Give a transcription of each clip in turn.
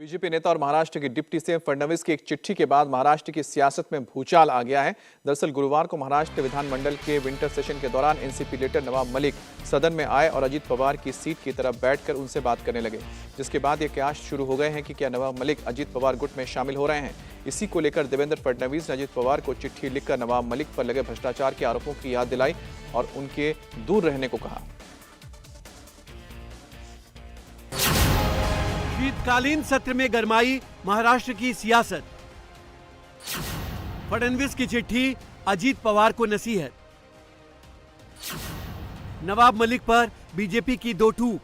BJP नेता और महाराष्ट्र के डिप्टी सीएम फडणवीस की एक चिट्ठी के बाद महाराष्ट्र की सियासत में भूचाल आ गया है। दरअसल गुरुवार को महाराष्ट्र विधानमंडल के विंटर सेशन के दौरान एनसीपी लीडर नवाब मलिक सदन में आए और अजीत पवार की सीट की तरफ बैठकर उनसे बात करने लगे, जिसके बाद ये कयास शुरू हो गए हैं कि क्या नवाब मलिक अजीत पवार गुट में शामिल हो रहे हैं। इसी को लेकर देवेंद्र फडणवीस ने अजीत पवार को चिट्ठी लिखकर नवाब मलिक पर लगे भ्रष्टाचार के आरोपों की याद दिलाई और उनके दूर रहने को कहा। शीतकालीन सत्र में गरमाई महाराष्ट्र की सियासत। फडणवीस की चिट्ठी, अजीत पवार को नसीहत। नवाब मलिक पर बीजेपी की दो टूक।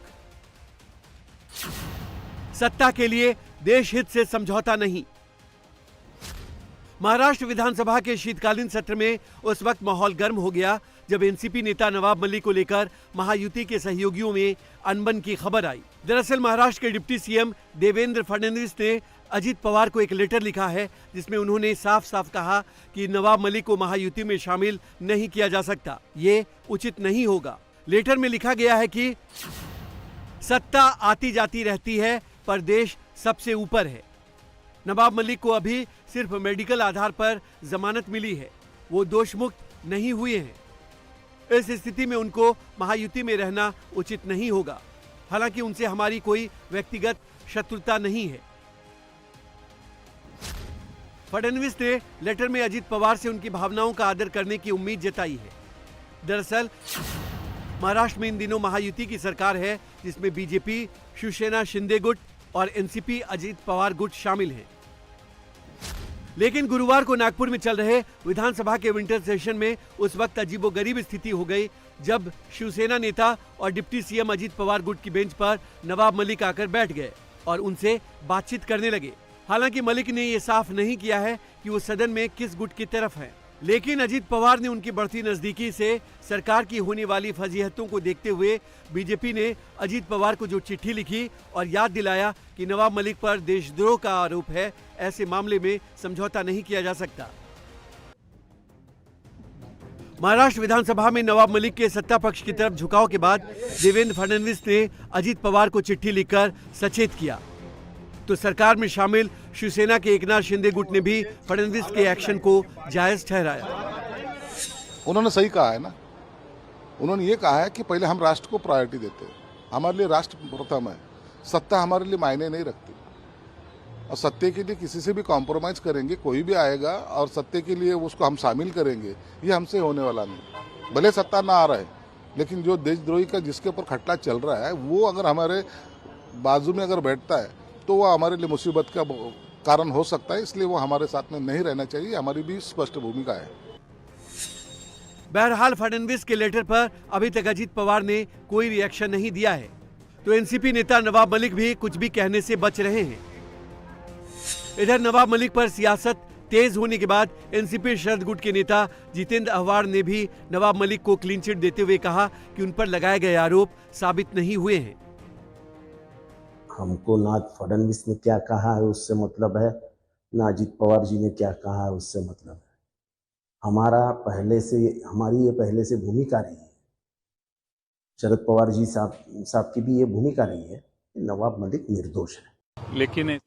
सत्ता के लिए देश हित से समझौता नहीं। महाराष्ट्र विधानसभा के शीतकालीन सत्र में उस वक्त माहौल गर्म हो गया जब एनसीपी नेता नवाब मलिक को लेकर महायुति के सहयोगियों में अनबन की खबर आई। दरअसल महाराष्ट्र के डिप्टी सीएम देवेंद्र फडणवीस ने अजीत पवार को एक लेटर लिखा है जिसमें उन्होंने साफ साफ कहा कि नवाब मलिक को महायुति में शामिल नहीं किया जा सकता, ये उचित नहीं होगा। लेटर में लिखा गया है कि सत्ता आती जाती रहती है पर देश सबसे ऊपर है। नवाब मलिक को अभी सिर्फ मेडिकल आधार पर जमानत मिली है, वो दोषमुक्त नहीं हुए हैं। इस स्थिति में उनको महायुति में रहना उचित नहीं होगा। हालांकि उनसे हमारी कोई व्यक्तिगत शत्रुता नहीं है। फडणवीस ने लेटर में अजीत पवार से उनकी भावनाओं का आदर करने की उम्मीद जताई है। दरअसल महाराष्ट्र में इन दिनों महायुति की सरकार है जिसमें बीजेपी, शिवसेना शिंदे गुट और एनसीपी अजीत पवार गुट शामिल हैं। लेकिन गुरुवार को नागपुर में चल रहे विधानसभा के विंटर सेशन में उस वक्त अजीबोगरीब स्थिति हो गई जब शिवसेना नेता और डिप्टी सीएम अजीत पवार गुट की बेंच पर नवाब मलिक आकर बैठ गए और उनसे बातचीत करने लगे। हालांकि मलिक ने यह साफ नहीं किया है कि वो सदन में किस गुट की तरफ है, लेकिन अजीत पवार ने उनकी बढ़ती नजदीकी से सरकार की होने वाली फजीहतों को देखते हुए बीजेपी ने अजीत पवार को जो चिट्ठी लिखी और याद दिलाया कि नवाब मलिक पर देशद्रोह का आरोप है, ऐसे मामले में समझौता नहीं किया जा सकता। महाराष्ट्र विधानसभा में नवाब मलिक के सत्ता पक्ष की तरफ झुकाव के बाद देवेंद्र फडणवीस ने अजीत पवार को चिट्ठी लिखकर सचेत किया, तो सरकार में शामिल शिवसेना के एकनाथ शिंदे गुट ने भी फडणवीस के एक्शन को जायज ठहराया। उन्होंने सही कहा है ना, उन्होंने ये कहा है कि पहले हम राष्ट्र को प्रायोरिटी देते हैं, हमारे लिए राष्ट्र प्रथम है, सत्ता हमारे लिए मायने नहीं रखती और सत्य के लिए किसी से भी कॉम्प्रोमाइज करेंगे, कोई भी आएगा और सत्य के लिए उसको हम शामिल करेंगे, ये हमसे होने वाला नहीं। भले सत्ता ना आ रहा है लेकिन जो देशद्रोही का जिसके ऊपर खटला चल रहा है वो अगर हमारे बाजू में अगर बैठता है तो वो हमारे लिए मुसीबत का कारण हो सकता है, इसलिए वो हमारे साथ में नहीं रहना चाहिए, हमारी भी स्पष्ट भूमिका है। बहरहाल फडणवीस के लेटर पर अभी तक अजीत पवार ने कोई रिएक्शन नहीं दिया है, तो एनसीपी नेता नवाब मलिक भी कुछ भी कहने से बच रहे हैं। इधर नवाब मलिक पर सियासत तेज होने के बाद एनसीपी शरद गुट के नेता जितेंद्र अहवार ने भी नवाब मलिक को क्लीन चिट देते हुए कहा कि उन पर लगाए गए आरोप साबित नहीं हुए हैं। हमको ना फडणवीस ने क्या कहा है उससे मतलब है, ना अजीत पवार जी ने क्या कहा है उससे मतलब है। हमारी ये पहले से भूमिका रही है, शरद पवार जी साहब की भी ये भूमिका रही है कि नवाब मलिक निर्दोष है। लेकिन